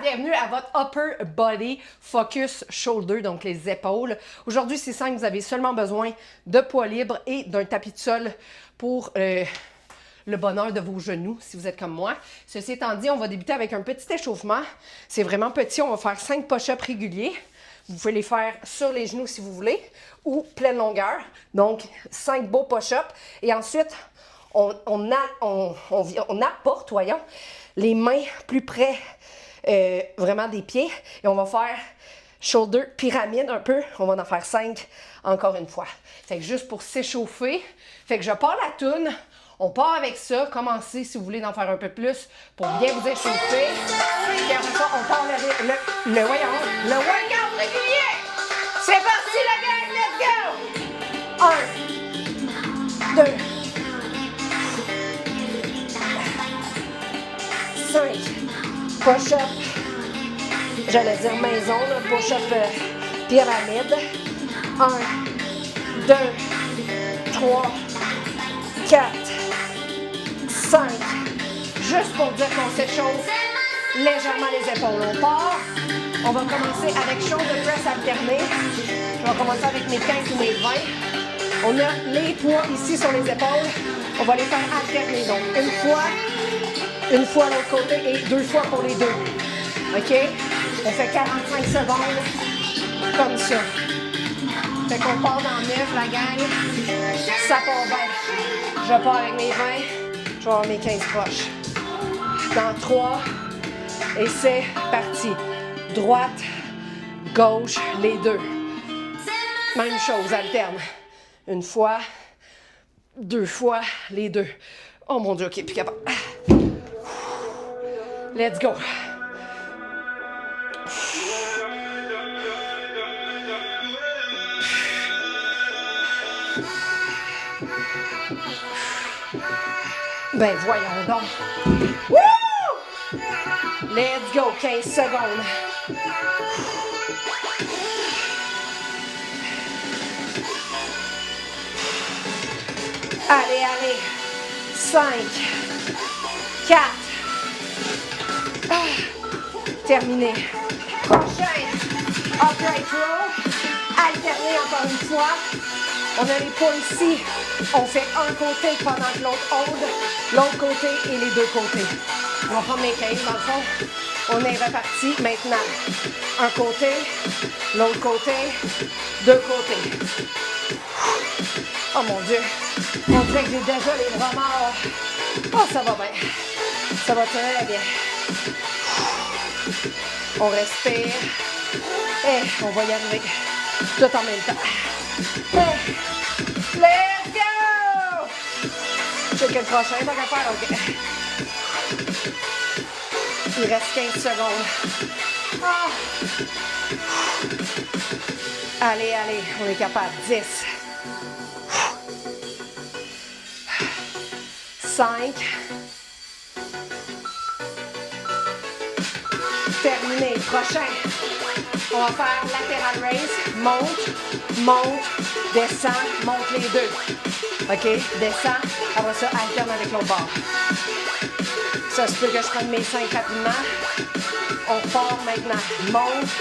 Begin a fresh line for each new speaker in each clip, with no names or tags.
bienvenue à votre Upper Body Focus Shoulder, donc les épaules. Aujourd'hui, c'est simple, vous avez seulement besoin de poids libre et d'un tapis de sol pour le bonheur de vos genoux, si vous êtes comme moi. Ceci étant dit, on va débuter avec un petit échauffement. C'est vraiment petit, on va faire 5 push-ups réguliers. Vous pouvez les faire sur les genoux si vous voulez, ou pleine longueur. Donc, 5 beaux push-ups. Et ensuite, on apporte, voyons, les mains plus près vraiment des pieds. Et on va faire shoulder pyramide un peu. On va en faire 5 encore une fois. Fait que juste pour s'échauffer. Fait que je pars la toune. On part avec ça. Commencez si vous voulez en faire un peu plus pour bien vous échauffer. Et après ça, on part le workout régulier. C'est parti la gang, let's go! 1, 2, 5, push-up, j'allais dire maison, push-up pyramide. 1, 2, 3, 4, 5. Juste pour dire qu'on s'échauffe légèrement les épaules. On part. On va commencer avec shoulder press alterné. Je vais commencer avec mes 15 ou mes 20. On a les poids ici sur les épaules. On va les faire alterner. Donc, une fois l'autre côté et 2 fois pour les deux. OK? On fait 45 secondes comme ça. Fait qu'on part dans 9, la gang. Ça part bien. Je pars avec mes 20. Je vais avoir mes 15 proches. Dans 3. Et c'est parti. Droite, gauche, les deux. Même chose, alterne. Une fois, 2 fois, les deux. Oh mon Dieu, OK, plus capable. Let's go. Ben voyons donc. Woo! Let's go, 15 secondes. Allez, allez. 5, 4. Terminé. Prochain. Upright row. Alterné encore une fois. On a les poids ici. On fait un côté pendant que l'autre hold, l'autre côté et les deux côtés. On va prendre les 15 dans le fond. On est reparti maintenant. Un côté, l'autre côté, deux côtés. Oh mon Dieu. On dirait que j'ai déjà les bras morts. Oh, ça va bien. Ça va très bien. On respire. Et on va y arriver. Tout en même temps. Et let's go! Check le prochain, pas qu'à faire, OK. Il reste 15 secondes. Ah. Allez, allez, on est capable. 10. 5. Terminé. Prochain. On va faire lateral raise. Monte, monte, descend, monte les deux. OK? Descend. Après ça, alterne avec l'autre bord. Ça se peut que je prenne mes 5 rapidement. On part maintenant. Monte,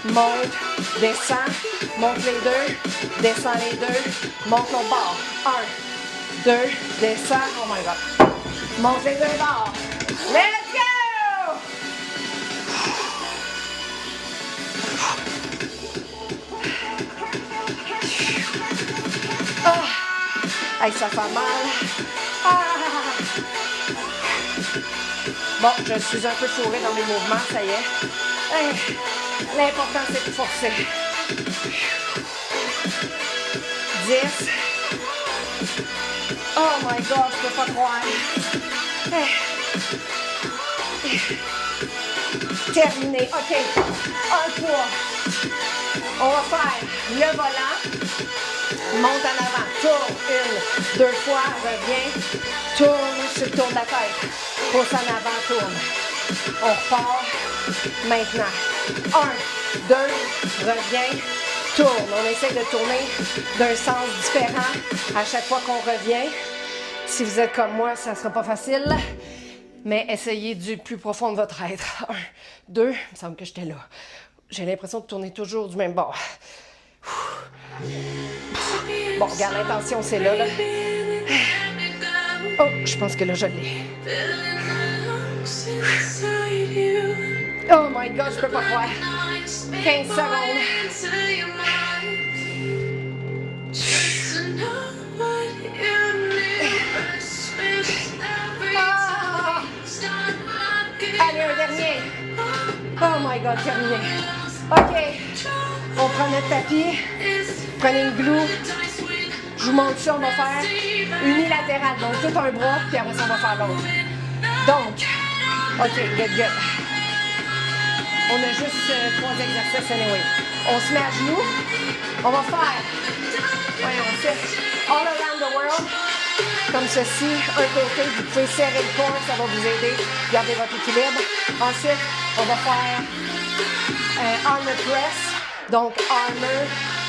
monte, descend, monte les deux, descend les deux, monte l'autre bord. 1, 2, descend. Oh my God. Monte les deux bords. Let's go! Ah! Hey, ça fait mal. Ah! Bon, je suis un peu fourrée dans mes mouvements, ça y est. Hey, l'important, c'est de forcer. 10. Oh my God, je peux pas croire. Hey. Terminé. OK. Un poids. On va faire le volant. Monte en avant. Tourne. 1, 2 fois. Reviens. Tourne sur le tour de la tête. Pousse en avant. Tourne. On repart. Maintenant. 1, 2. Reviens. Tourne. On essaie de tourner d'un sens différent à chaque fois qu'on revient. Si vous êtes comme moi, ça ne sera pas facile. Mais essayez du plus profond de votre être. 1, 2, il me semble que j'étais là. J'ai l'impression de tourner toujours du même bord. Bon, regarde, l'intention, c'est là, là. Oh, je pense que là, je l'ai. Oh my God, je peux pas croire. 15 secondes. Ah! Allez, un dernier. Oh my God, terminé. OK. On prend notre tapis. Prenez une glue. Je vous montre ça, on va faire unilatéral. Donc, tout un bras, puis après ça, on va faire l'autre. Donc, OK, good. On a juste 3 exercices anyway. On se met à genoux. On va faire, voyons, on fait all around the world. Comme ceci, un côté, vous pouvez serrer le corps, ça va vous aider. Gardez votre équilibre. Ensuite, on va faire armor press. Donc, armor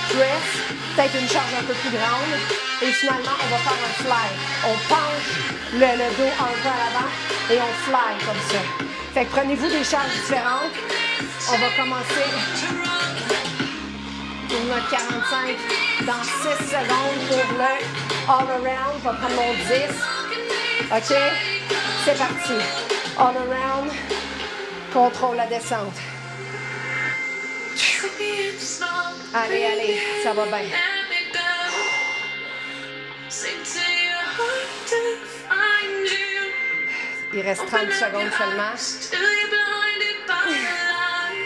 press, peut-être une charge un peu plus grande. Et finalement, on va faire un fly. On penche le dos un peu à l'avant et on fly comme ça. Fait que prenez-vous des charges différentes. On va commencer pour notre 45 dans 6 secondes pour le all around. Je vais prendre mon 10. OK? C'est parti. All around. Contrôle la descente. Allez, ça va bien. Il reste 30 secondes seulement.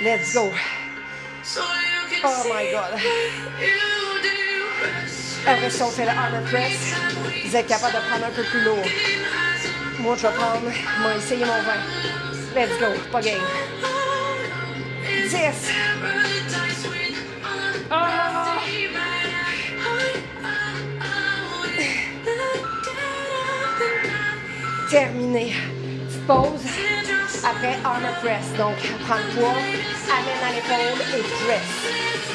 Let's go. Oh my God. Après ça, on fait le armor press. Vous êtes capable de prendre un peu plus lourd. Moi, je vais essayer mon 20. Let's go. Pas game. 10. Oh. Terminé. Petite pause. Après, armor press. Donc, prends le poids, amène à l'épaule et press.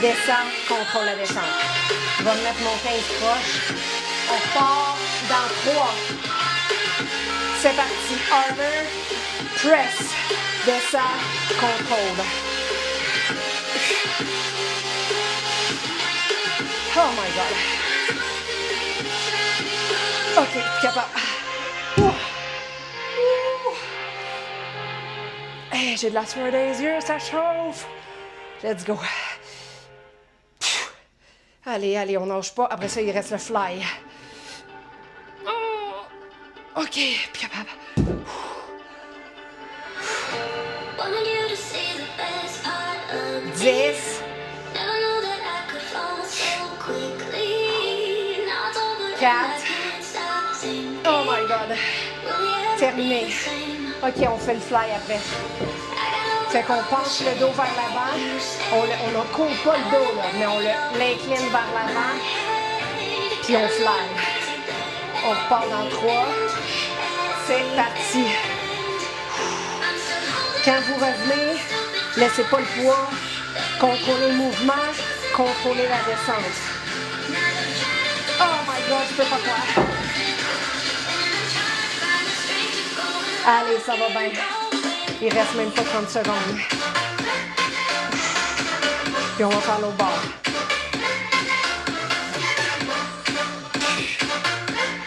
Descends, contrôle la descente. Je vais me mettre mon 15 proche. On part dans 3. C'est parti. Armor, press. Descends, contrôle. Oh my God. OK, capable. Hey, j'ai de la sueur des yeux, ça chauffe. Let's go. Allez, on nage pas. Après ça, il reste le fly. Oh. OK, puis capable. 10. 4. Oh my God. Terminé. OK, on fait le fly après. Fait qu'on penche le dos vers l'avant. On ne court pas le dos, là, mais on l'incline vers l'avant. Puis on fly. On repart dans 3. C'est parti. Quand vous revenez, laissez pas le poids. Contrôlez le mouvement. Contrôlez la descente. Oh my God, je peux pas croire. Allez, ça va bien. Il reste même pas 30 secondes. Puis on va faire l'autre bord.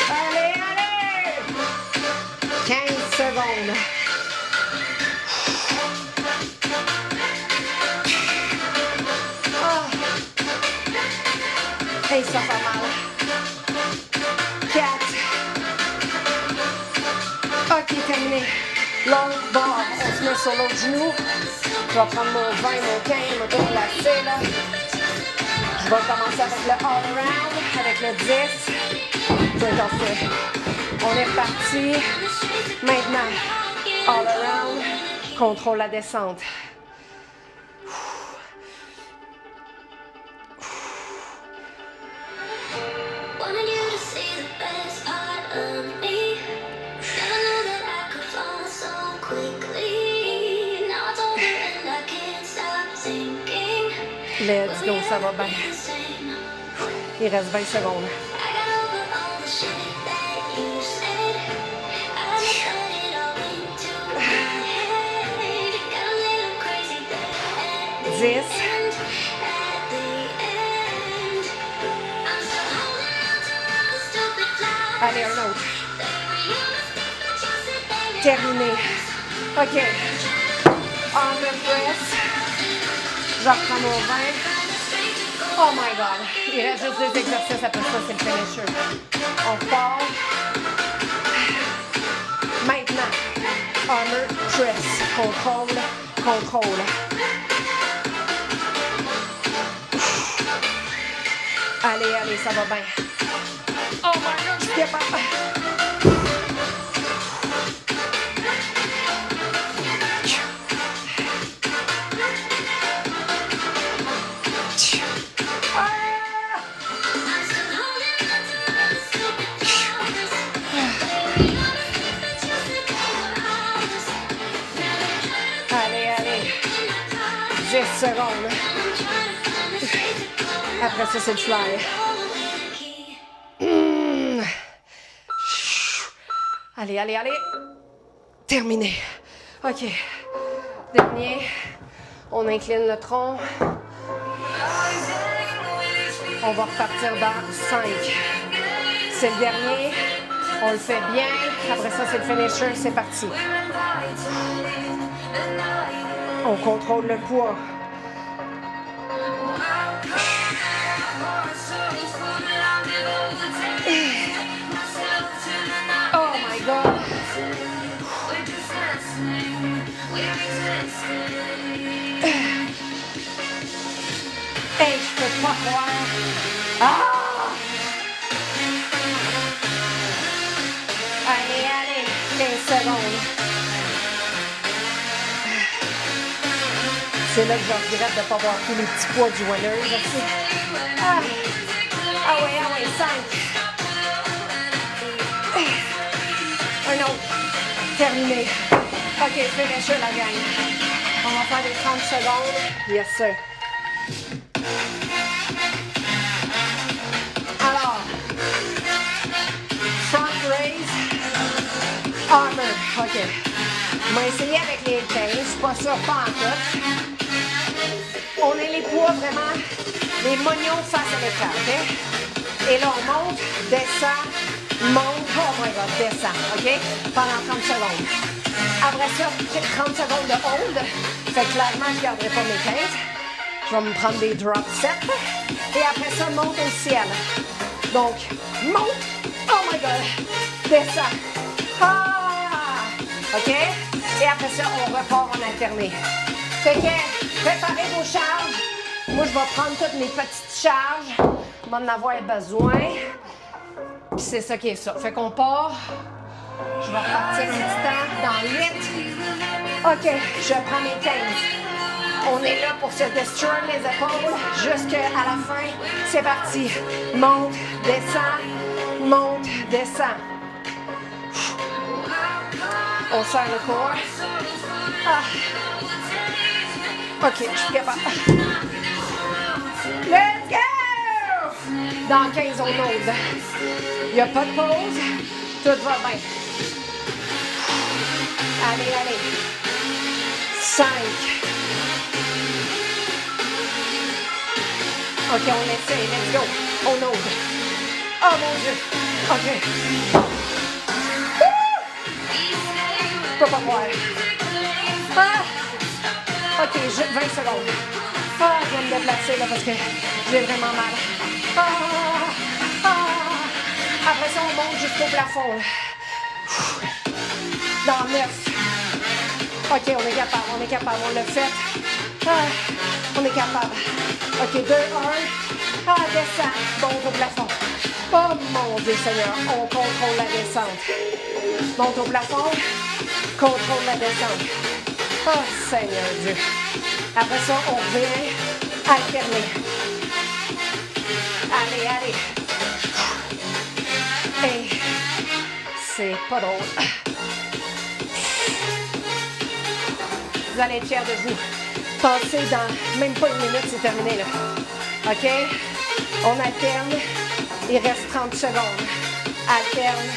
Allez! 15 secondes. Oh. Hey, ça fait mal. 4. OK, terminé. L'autre bord, on se met sur l'autre genou. Je vais prendre mon 20, mon 15, je vais tout placer là. Je vais commencer avec le all around, avec le 10. C'est parfait. On est reparti. Maintenant, all around, contrôle la descente. Let's go, ça va bien. Il reste 20 secondes. 10. Allez, un autre. Terminé. OK. Arm press. Je reprends mon 20. Oh my God. Il reste juste 2 exercices. Après ça, c'est le finisher. On part. Maintenant, arm press. Contrôle, contrôle. Allez, allez, ça va bien. Oh my God, je suis capable. Allez, allez. 10 secondes. Après ça, c'est le fly. Allez, allez, allez. Terminé. OK. Dernier. On incline le tronc. On va repartir dans 5. C'est le dernier. On le fait bien. Après ça, c'est le finisher. C'est parti. On contrôle le poids. Oh my God. Hey, je peux pas croire. Ah! Allez, allez, 15 secondes. C'est là que je regrette de ne pas avoir pris les petits poids du winner. Ah ouais, 5. Un autre. Terminé. OK, finisher la gang. On va faire les 30 secondes. Yes, sir. Alors, front raise, armor. OK. On va essayer avec les 15. Pas sûr, pas en tout. On a les poids vraiment, les moignons face à l'écran. OK? Et là, on monte, descend, monte. Oh my God, descend. OK? Pendant 30 secondes. Après ça, 30 secondes de hold. Fait que clairement, je ne garderai pas mes 15. Je vais me prendre des drop sets. Et après ça, monte au ciel. Donc, monte. Oh my God. Descend. Ah! OK? Et après ça, on repart en alterné. Fait que, préparez vos charges. Moi, je vais prendre toutes mes petites charges. Je vais en avoir besoin. Puis c'est ça qui est ça. Fait qu'on part. Je vais repartir un petit temps dans 8. OK, je prends mes 15. On est là pour se destroy les épaules jusqu'à la fin. C'est parti. Monte, descend, monte, descend. On serre le corps. Ah. OK, je suis capable. Let's go! Dans 15, on ose. Il n'y a pas de pause. Tout va bien. Allez, allez. 5. OK, on essaie. Let's go. On ose. Oh mon Dieu. OK. Je peux pas croire. Ah! OK, 20 secondes. Ah, je vais me déplacer là parce que j'ai vraiment mal. Ah! Ah! Après ça, on monte jusqu'au plafond. Là. Dans 9. OK, on est capable, on l'a fait. Ah, on est capable. OK, 2, 1. Ah, descend. Monte au plafond. Oh mon Dieu Seigneur, on contrôle la descente. Monte au plafond, contrôle la descente. Oh Seigneur Dieu. Après ça, on revient alterner. Allez, allez. Et c'est pas drôle. Vous allez être fiers de vous. Passez dans même pas une minute, c'est terminé là. OK? On alterne. Il reste 30 secondes. Alterne.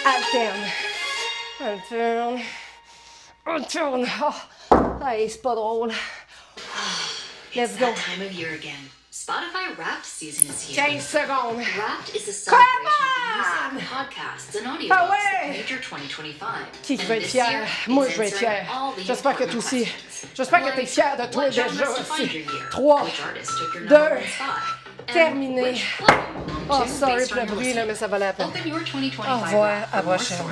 Alterne. Alterne. Alterne. Oh. Hey, c'est pas drôle. Let's go.
Time of year again. Spotify Wrapped season is here.
15 secondes.
Wrapped is a celebration of
on!
music, podcasts, and
Ah
audiobooks that
ouais!
made your 2025.
Qui va
And
être
this
fier?
year,
Moi,
it's
je vais être
answering
fier.
all the
J'espère que
important
toi aussi.
questions.
J'espère que tu es
Like,
fier de toi
what
déjà
genres defined
aussi.
your year?
3,
Which artist took your
2,
number one spot? And
terminé.
which club
Oh,
to
sorry
based
pour le
on your
bruit, là, mais ça valait la peine.
Open your 2025
Au revoir,
Wrapped
à la
for more
prochaine.
stories.